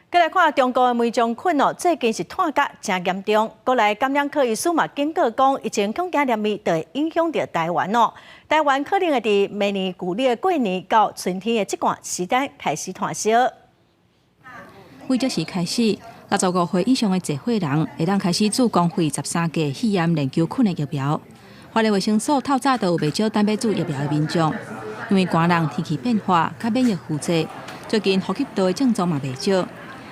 再来看中国的梅将菌最近是探甲真严重。国内感染科医师嘛警告讲，疫情恐惊连密就会影响到台湾哦。台湾可能会伫明年旧历的过年到春天的这段时间开始炭烧。为这时开始，65岁以上的集会人会当开始注公费13价肺炎链球菌的疫苗。花莲卫生所透早就有袂少等要注疫苗的民众，因为寒冷天气变化，甲免疫负债，最近呼吸道的症状嘛袂少。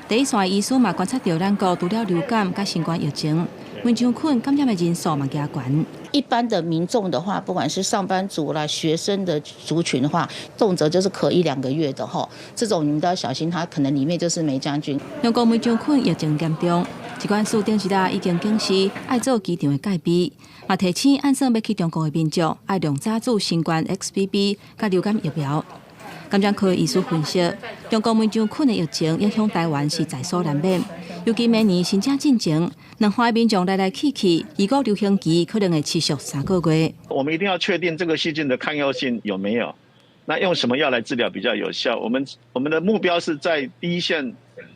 第一线的医师嘛观察到，咱国除了流感甲新冠疫情，梅将菌感染的人数嘛加悬。一般的民众的话，不管是上班族啦、学生的族群的话，动辄就是咳1-2个月的哈，这种你们都要小心，它可能里面就是梅将军。中国梅将菌疫情严重，疾管署顶一日已经警示爱做机场的戒备，嘛提醒按算要去中国的民众爱量早注新冠 XBB 甲流感疫苗。感染科医师分析，中国梅将菌的疫情影响台湾是在所难免，尤其明年新正进前，两岸民众来去，预估流行期可能会持续3个月。我们一定要确定这个细菌的抗药性有没有，那用什么药来治疗比较有效？我们的目标是在第一线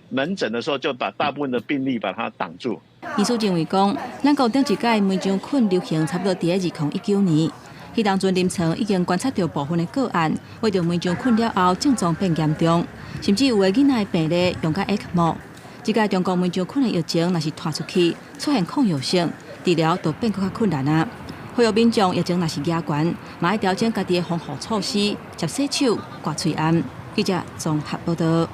门诊的时候就把大部分的病例把它挡住。医师认为讲，咱国顶一届梅将菌流行差不多伫2019年。迄当阵临床已经观察到部分的个案，为着梅将菌了后症状变严重，甚至有个囡仔病例用到 ECMO。即届中国梅将菌的疫情若是拖出去，出现抗药性，治疗就变更较困难啊。呼吁民众疫情若是严悬，嘛要调整家己的防护措施，接洗手、刮喙罨。记者综合报道。